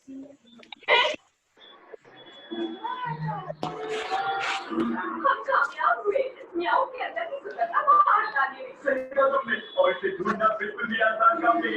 और इसे ढूंढना बिल्कुल भी आसान काम नहीं।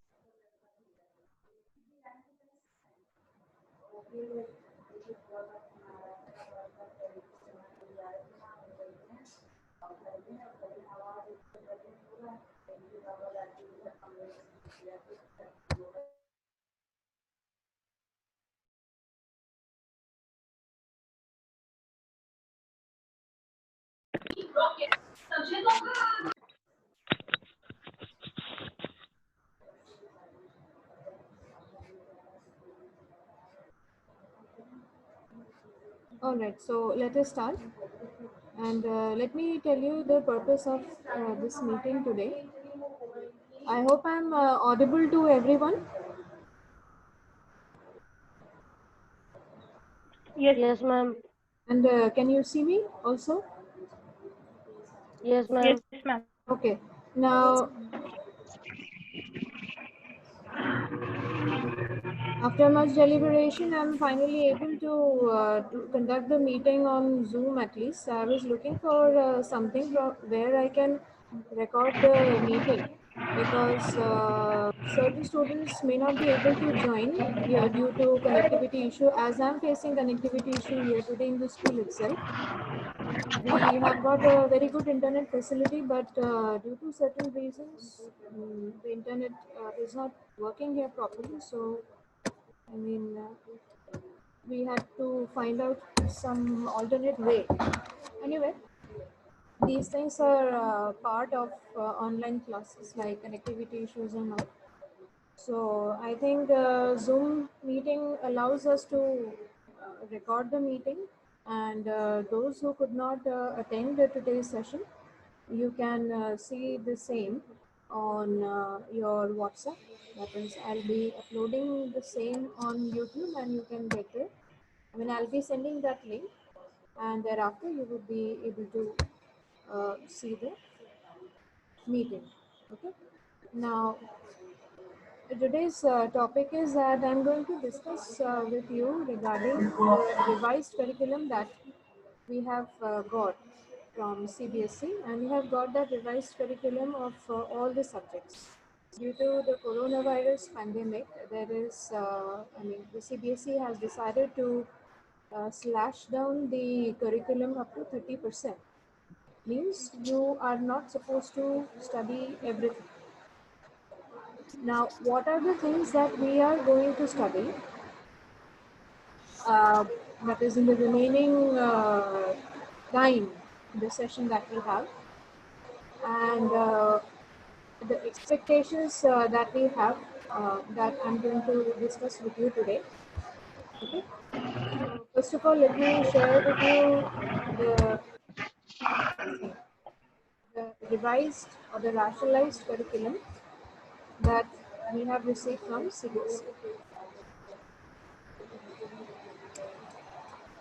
All right, so let us start. And let me tell you the purpose of this meeting today. I hope I'm audible to everyone. Yes, ma'am. And can you see me also? Yes, ma'am. Yes, ma'am. Okay. Now, after much deliberation, I'm finally able to conduct the meeting on Zoom at least. I was looking for something where I can record the meeting because certain students may not be able to join here due to connectivity issue, as I'm facing connectivity issue here today in the school itself. We have got a very good internet facility, but due to certain reasons, the internet is not working here properly. So I mean, we had to find out some alternate way. Anyway, these things are part of online classes like connectivity issues and all. So I think Zoom meeting allows us to record the meeting, and those who could not attend today's session, you can see the same on your WhatsApp. That is, I'll be uploading the same on YouTube, and you can get it. I mean, I'll be sending that link, and thereafter you will be able to see the meeting. Okay. Now, today's topic is that I'm going to discuss with you regarding the revised curriculum that we have got from CBSE, and we have got that revised curriculum of all the subjects. Due to the coronavirus pandemic, there is, the CBSE has decided to slash down the curriculum up to 30%. Means you are not supposed to study everything. Now, what are the things that we are going to study? That is in the remaining time, the session that we have, and the expectations that we have that I'm going to discuss with you today. Okay. So first of all, let me share with you the, the revised or the rationalized curriculum that we have received from CBSE.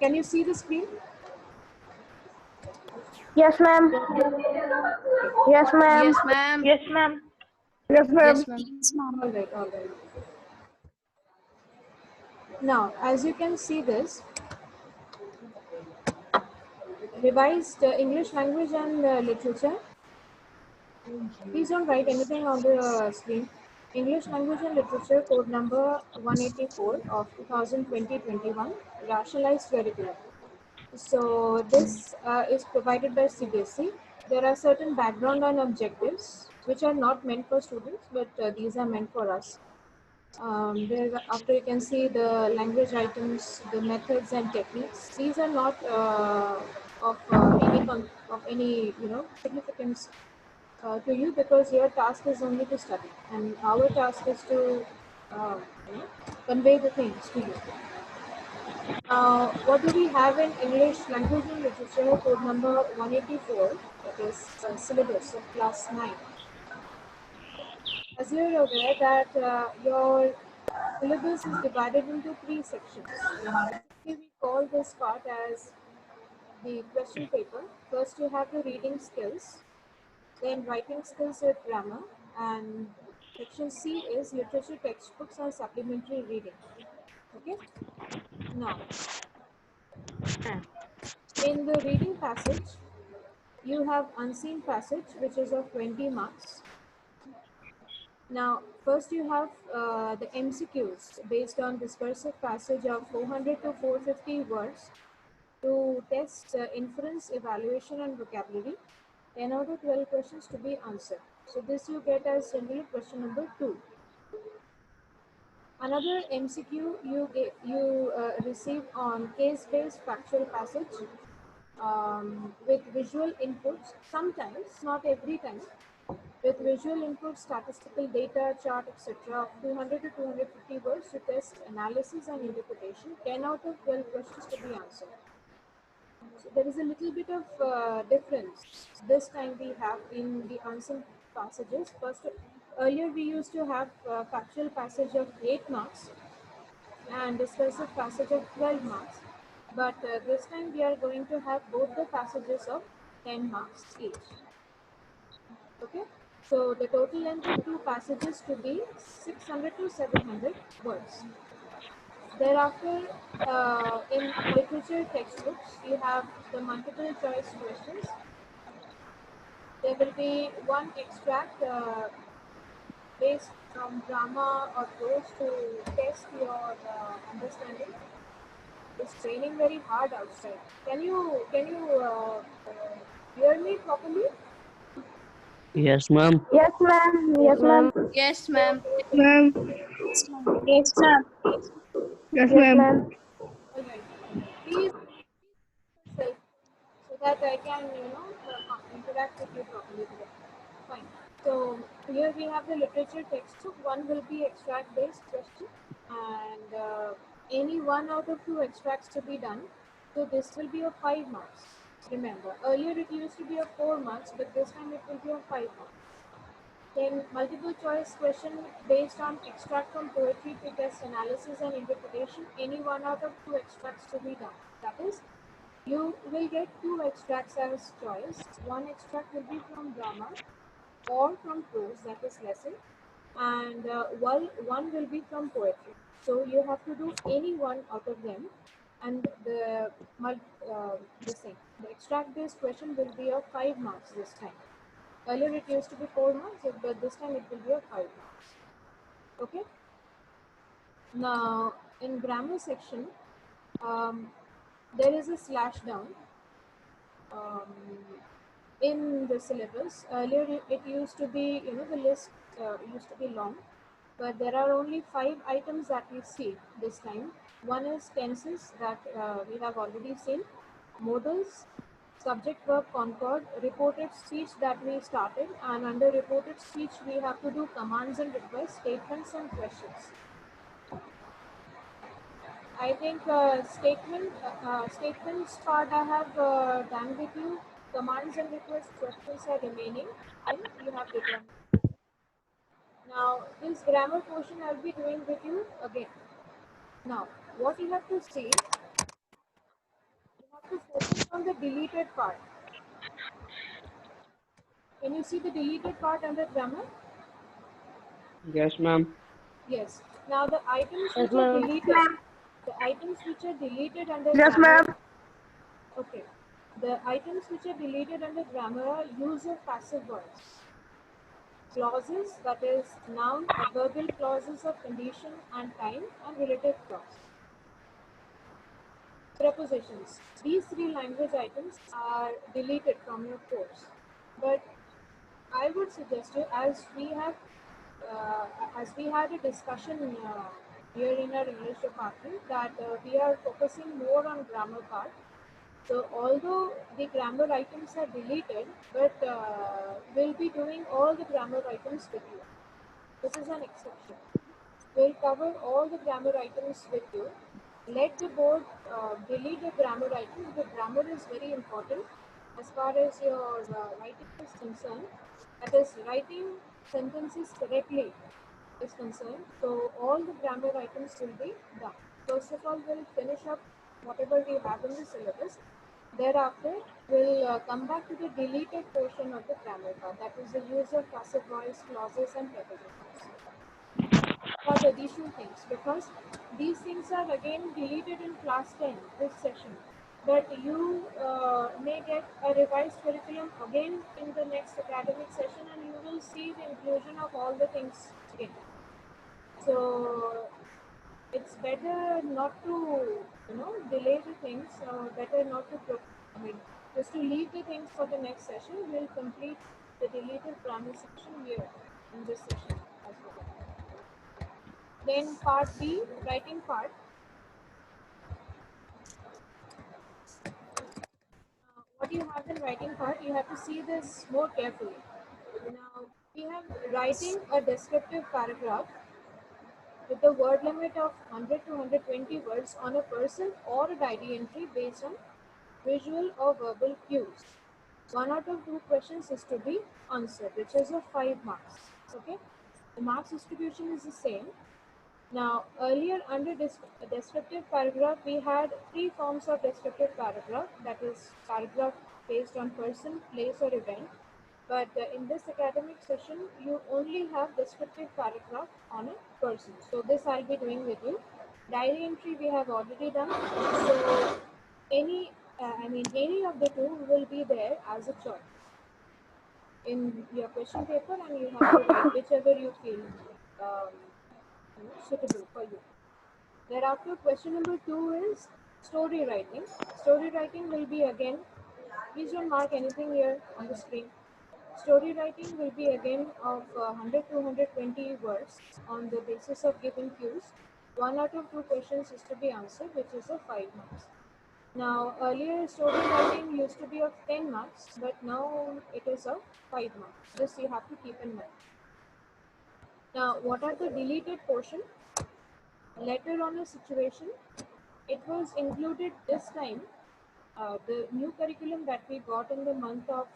Can you see the screen? Yes, ma'am. Yes, ma'am. Yes, ma'am. Yes, ma'am. Yes, ma'am. Yes, ma'am. All right, all right. Now, as you can see this, revised English language and literature. Please don't write anything on the screen. English language and literature code number 184 of 2020-21, rationalized curriculum. So this is provided by CBSE. There are certain background and objectives which are not meant for students, but these are meant for us. After you can see the language items, the methods and techniques. These are not of any significance to you, because your task is only to study, and our task is to uh, convey the things to you. What do we have in English language and literature code number 184? That is syllabus of class 9. As you are aware that your syllabus is divided into 3 sections. We call this part as the question paper. First you have the reading skills, then writing skills with grammar, and section C is literature textbooks and supplementary reading. Okay. Now, in the reading passage, you have unseen passage, which is of 20 marks. Now, first you have the MCQs based on discursive passage of 400 to 450 words to test inference, evaluation, and vocabulary. 10 out of 12 questions to be answered. So this you get as generally question number 2. Another MCQ you receive on case-based factual passage with visual inputs, sometimes, not every time, with visual input, statistical data, chart, etc. of 200 to 250 words to test analysis and interpretation. 10 out of 12 questions to be answered. So there is a little bit of difference this time we have in the unseen passages. First, earlier we used to have factual passage of 8 marks and discursive passage of 12 marks. But this time we are going to have both the passages of 10 marks each. Okay, so the total length of 2 passages to be 600 to 700 words. Thereafter, in literature textbooks, you have the multiple choice questions. There will be one extract based from drama or prose to test your understanding. It's raining very hard outside. Can you hear me properly? Yes, ma'am. Yes, ma'am. Yes, ma'am. Yes, ma'am. Ma'am. Yes, ma'am. Yes, ma'am. All right. Please yourself so that I can interact with you properly today. Fine. So here we have the literature textbook. One will be extract based question, and any 1 out of 2 extracts to be done. So this will be of 5 marks. Remember, earlier it used to be of 4 marks, but this time it will be of 5 marks. Then multiple choice question based on extract from poetry to test analysis and interpretation. Any 1 out of 2 extracts to be done. That is, you will get 2 extracts as choice. One extract will be from drama or from prose, that is lesson, and one will be from poetry. So you have to do any one out of them, and the extract based question will be of 5 marks this time. Earlier it used to be 4 marks, but this time it will be of 5 marks. Okay. Now in grammar section, there is a slash down in the syllabus. Earlier it used to be, the list used to be long, but there are only 5 items that we see this time. One is tenses that we have already seen, modals, subject verb concord, reported speech that we started, and under reported speech we have to do commands and requests, statements and questions. I think statements part I have done with you. Commands and requests questions are remaining. And you have determined. Now this grammar portion I'll be doing with you again. Now what you have to see, you have to focus on the deleted part. Can you see the deleted part under grammar? Yes, ma'am. Yes. Now the items Yes, which are ma'am. deleted, under Yes, grammar. ma'am. Okay. The items which are deleted under grammar are use of passive verbs. Clauses, that is noun, adverbial clauses of condition and time, and relative clause. Prepositions. These 3 language items are deleted from your course. But I would suggest you, as we had a discussion here in our English department, that we are focusing more on grammar part. So although the grammar items are deleted, but we'll be doing all the grammar items with you. This is an exception. We'll cover all the grammar items with you. Let the board delete the grammar items. The grammar is very important as far as your writing is concerned. That is, writing sentences correctly is concerned. So all the grammar items will be done. First of all, we'll finish up whatever we have in the syllabus. Thereafter, we'll come back to the deleted portion of the grammar part. That is the use of passive voice, clauses, and prepositions. are the additional things, because these things are again deleted in class 10 this session, but you may get a revised curriculum again in the next academic session, and you will see the inclusion of all the things again. So it's better not to delay the things, better not to I mean, just to leave the things for the next session. We'll complete the deleted grammar section here in this session as well. Then part B, writing part. What you have in writing part, you have to see this more carefully. Now we have writing a descriptive paragraph with the word limit of 100 to 120 words on a person or a diary entry based on visual or verbal cues. 1 out of 2 questions is to be answered, which is of 5 marks. Okay, the marks distribution is the same. Now, earlier under descriptive paragraph, we had 3 forms of descriptive paragraph, that is paragraph based on person, place or event. But in this academic session, you only have descriptive paragraph on a person. So this I'll be doing with you. Diary entry we have already done. So any of the two will be there as a choice in your question paper, and you have to write whichever you feel suitable for you. Thereafter, question number 2 is story writing. Story writing will be again, please don't mark anything here on the screen. Story writing will be again of 100 to 120 words on the basis of given cues. 1 out of 2 questions is to be answered, which is of 5 marks. Now, earlier story writing used to be of 10 marks, but now it is of 5 marks. This you have to keep in mind. Now, what are the deleted portion? Letter on a situation. It was included this time. The new curriculum that we got in the month of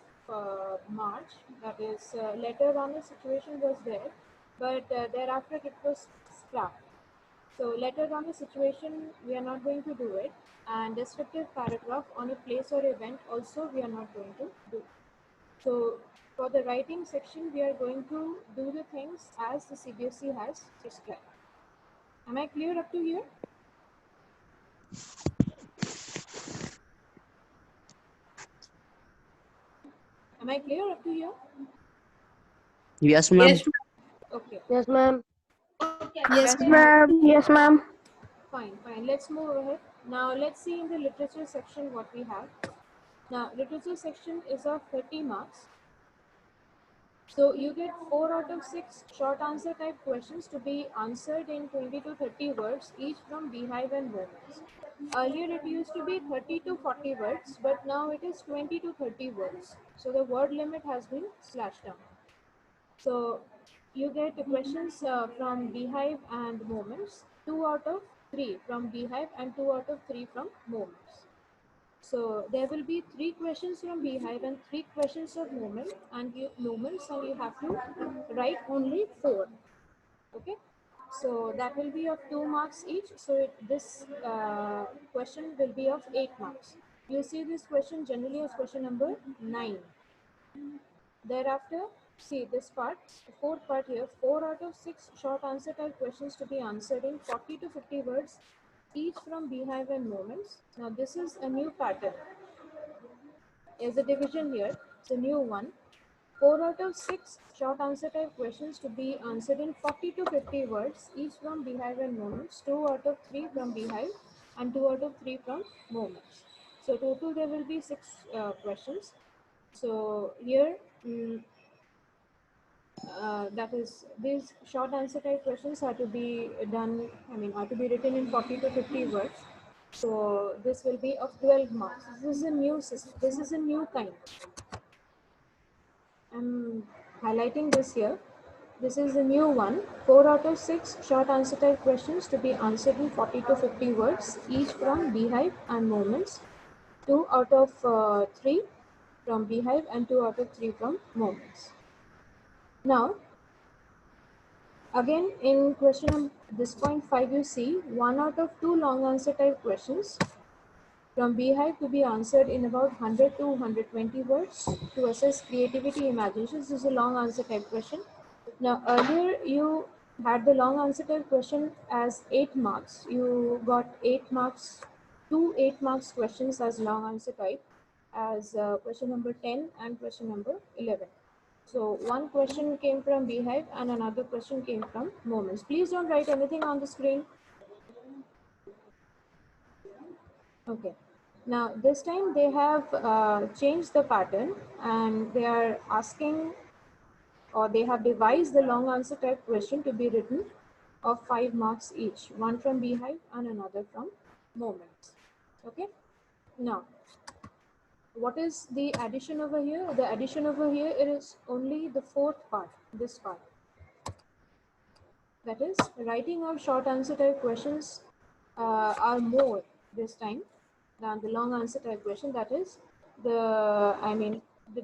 March, that is letter on a situation, was there, but thereafter it was scrapped. So letter on a situation, we are not going to do it, and descriptive paragraph on a place or event also we are not going to do. So for the writing section, we are going to do the things as the CBSE has prescribed. Am I clear up to here? Am I clear up to here? Yes, ma'am. Yes, Okay, Yes, ma'am. yes, ma'am. Yes, ma'am. fine. Let's move ahead. Now let's see in the literature section what we have. Now literature section is of 30 marks. So you get 4 out of 6 short answer type questions to be answered in 20 to 30 words, each from Beehive and Moments. Earlier it used to be 30 to 40 words, but now it is 20 to 30 words. So the word limit has been slashed down. So you get the questions from Beehive and Moments, 2 out of 3 from Beehive and 2 out of 3 from Moments. So there will be 3 questions from Beehive and 3 questions of Moments, and you have to write only 4. Okay, so that will be of 2 marks each. So this question will be of 8 marks. You see this question generally as question number 9. Thereafter, see this part, the 4th part here, 4 out of 6 short answer type questions to be answered in 40 to 50 words, each from Beehive and Moments. Now this is a new pattern. There's a division here, it's a new one. 4 out of 6 short answer type questions to be answered in 40 to 50 words, each from Beehive and Moments. 2 out of 3 from Beehive and 2 out of 3 from Moments. So total there will be 6 questions. So here, that is, these short answer type questions are to be done, are to be written in 40 to 50 words. So this will be of 12 marks. This is a new system. This is a new kind. I'm highlighting this here. This is a new one. 4 out of 6 short answer type questions to be answered in 40 to 50 words, each from Beehive and Moments. 2 out of 3 from Beehive and 2 out of 3 from Moments. Now, again in question this point 5, you see 1 out of 2 long answer type questions from Beehive to be answered in about 100 to 120 words to assess creativity, imagination. This is a long answer type question. Now earlier you had the long answer type question as 8 marks. You got 8 marks, 8 marks questions as long answer type, as question number 10 and question number 11. So one question came from Beehive and another question came from Moments. Please don't write anything on the screen. Okay. Now this time they have changed the pattern and they are asking, or they have devised the long answer type question to be written of 5 marks each, one from Beehive and another from Moments. Okay. Now, what is the addition over here? The addition over here is only the fourth part, this part. That is, writing of short answer type questions are more this time than the long answer type question. That is, the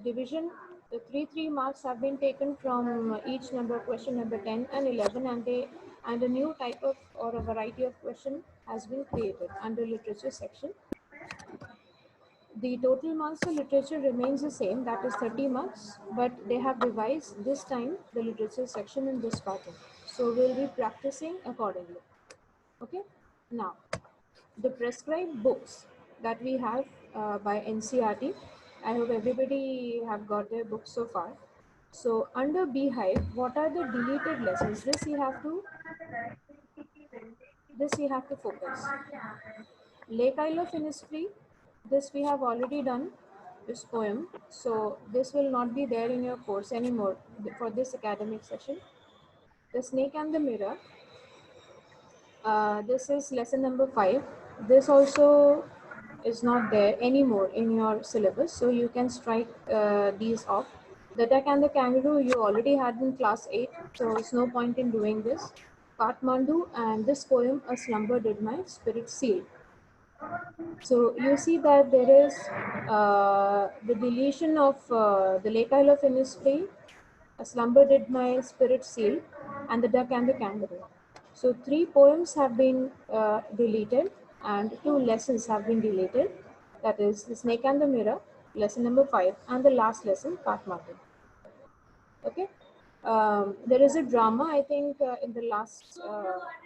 division, the 3 marks have been taken from each number, question number 10 and 11, and a new type of or a variety of question has been created under literature section. The total marks for literature remains the same, that is 30 marks, but they have revised this time the literature section in this pattern. So we'll be practicing accordingly. Okay. Now, the prescribed books that we have by NCERT, I hope everybody have got their books so far. So under Beehive, what are the deleted lessons? This you have to focus. Lake Isle of Innisfree, this we have already done, this poem. So this will not be there in your course anymore for this academic session. The Snake and the Mirror, this is lesson number 5. This also is not there anymore in your syllabus, so you can strike these off. The Duck and the Kangaroo you already had in class 8, so it's no point in doing this. Kathmandu and this poem, A Slumber Did My Spirit Seal. So you see that there is the deletion of the Lake Isle of Innisfree, A Slumber Did My Spirit Seal, and The Duck and the Kangaroo. So 3 poems have been deleted and 2 lessons have been deleted. That is The Snake and the Mirror, lesson number 5, and the last lesson, Kathmandu. Okay. There is a drama, I think, in the last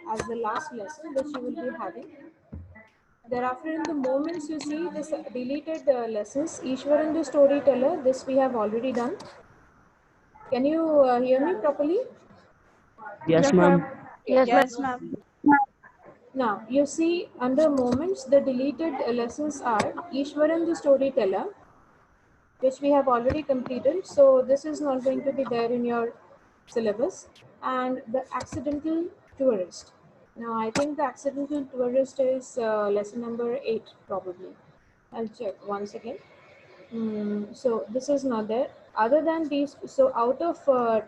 as the last lesson which you will be having. Thereafter, in the Moments, you see this deleted lessons. Ishwaran the Storyteller, this we have already done. Can you hear me properly? Yes, ma'am. Yes, ma'am. Now, you see under Moments, the deleted lessons are Ishwaran the Storyteller, which we have already completed. So this is not going to be there in your syllabus. And the Accidental Tourist. Now, I think the Accidental Tourist is lesson number 8 probably. I'll check once again. So this is not there. Other than these, so out of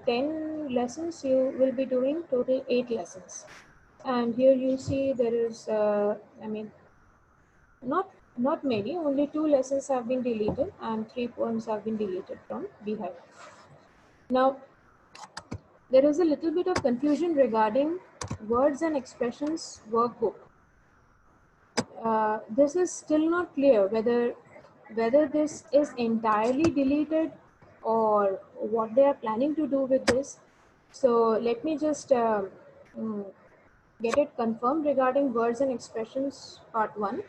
10 lessons, you will be doing total 8 lessons. And here you see there is, not many, only 2 lessons have been deleted and 3 poems have been deleted from Beehive. Now, there is a little bit of confusion regarding words and expressions workbook. This is still not clear whether this is entirely deleted or what they are planning to do with this. So let me just get it confirmed regarding words and expressions part 1,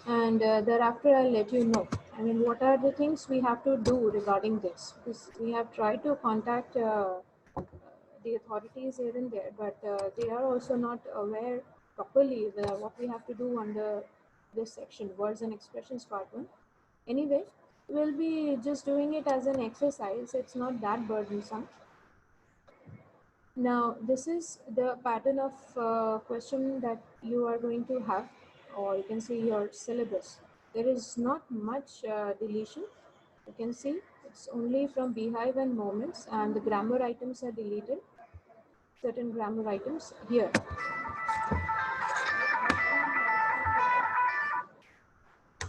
and thereafter I'll let you know. I mean, what are the things we have to do regarding this? Because we have tried to contact the authorities here and there, but they are also not aware properly what we have to do under this section, words and expressions part 1. Anyway, we'll be just doing it as an exercise. It's not that burdensome. Now, this is the pattern of question that you are going to have, or you can see your syllabus. There is not much deletion. You can see it's only from Beehive and Moments, and the grammar items are deleted. Certain grammar items here.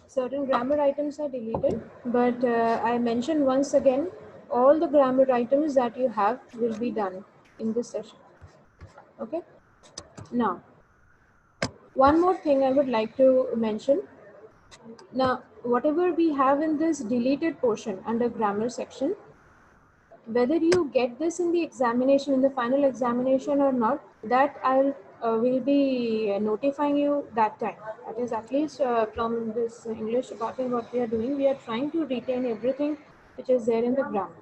Certain grammar items are deleted, but I mention once again, all the grammar items that you have will be done in this session. Okay. Now, one more thing I would like to mention. Now, whatever we have in this deleted portion under grammar section, whether you get this in the examination, in the final examination or not, that I'll will be notifying you that time. That is, at least from this English department, what we are doing, we are trying to retain everything which is there in the grammar.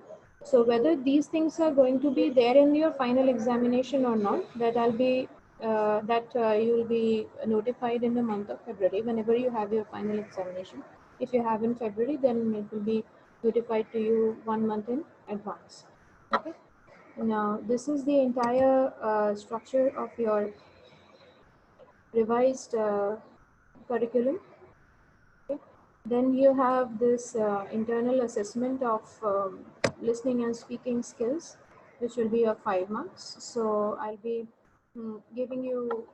So whether these things are going to be there in your final examination or not, that I'll be you will be notified in the month of February whenever you have your final examination. If you have in February, then it will be notified to you 1 month in advance. Okay. Now this is the entire structure of your revised curriculum. Okay. Then you have this internal assessment of listening and speaking skills, which will be of 5 months. So I'll be giving you,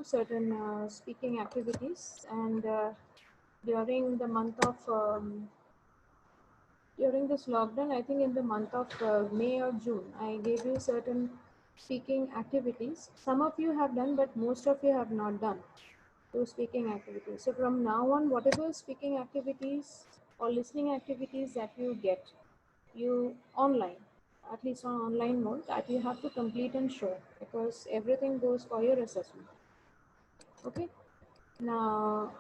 certain speaking activities, and during the month of during this lockdown, I think in the month of May or June, I gave you certain speaking activities. Some of you have done, but most of you have not done those speaking activities. So from now on, whatever speaking activities or listening activities that you get, you online, at least on online mode, that you have to complete and show, because everything goes for your assessment. Okay. Now,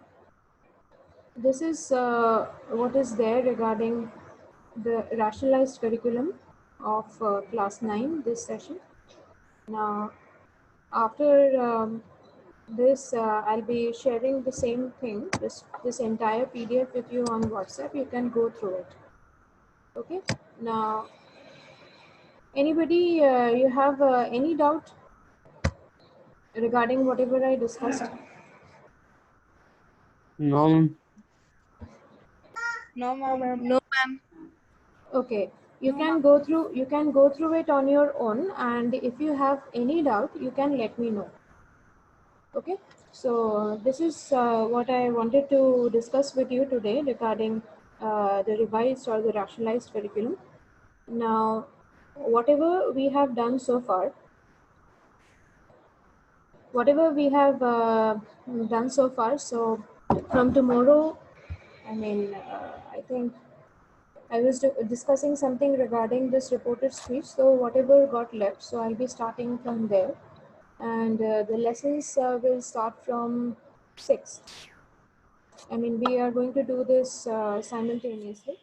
this is what is there regarding the rationalized curriculum of class 9 this session. Now, after this, I'll be sharing the same thing, this entire PDF with you on WhatsApp. You can go through it. Okay. Now, anybody, you have any doubt regarding whatever I discussed? No, ma'am. No, ma'am. No, ma'am. Okay, you can go through it on your own, and if you have any doubt, you can let me know. Okay, so this is what I wanted to discuss with you today regarding the revised or the rationalized curriculum. Now, whatever we have done so far, so from tomorrow, I think I was discussing something regarding this reported speech. So whatever got left, so I'll be starting from there, and the lessons will start from 6th. We are going to do this simultaneously.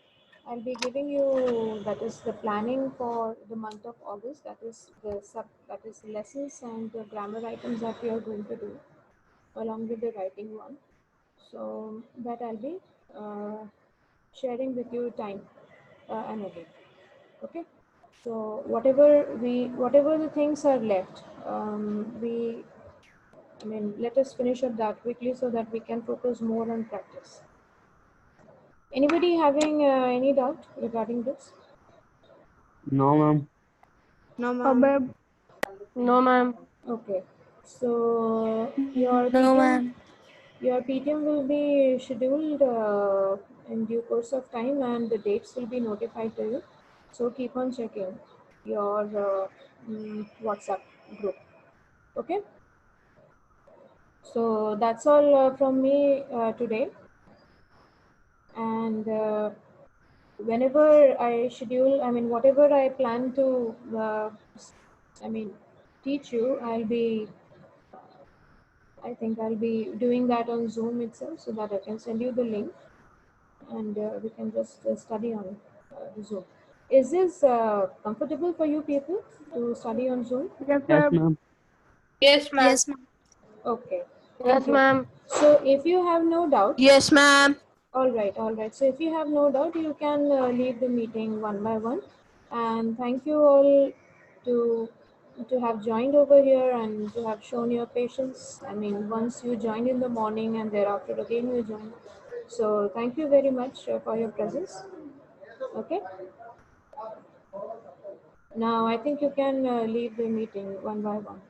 I'll be giving you, that is the planning for the month of August. That is the lessons and the grammar items that we are going to do, along with the writing one. So that I'll be sharing with you time and again. Okay. So whatever the things are left, let us finish up that quickly so that we can focus more on practice. Anybody having any doubt regarding this? No, ma'am. No, ma'am. No, ma'am. Okay. So your No, PTM, ma'am. will be scheduled in due course of time, and the dates will be notified to you. So keep on checking your WhatsApp group. Okay. So that's all from me today. And whenever I schedule, whatever I plan to, teach you, I think I'll be doing that on Zoom itself, so that I can send you the link, and we can just study on the Zoom. Is this comfortable for you people to study on Zoom? Yes, Yes, ma'am. ma'am. Yes, ma'am. Yes, ma'am. Okay. Yes, Thank you. ma'am. So if you have no doubt, Yes, ma'am. all right. So if you have no doubt, you can leave the meeting one by one. And thank you all to have joined over here and to have shown your patience. Once you joined in the morning and thereafter again you joined. So thank you very much for your presence. Okay. Now I think you can leave the meeting one by one.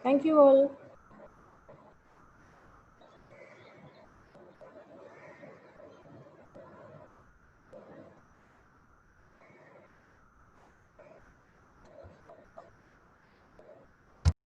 Thank you all.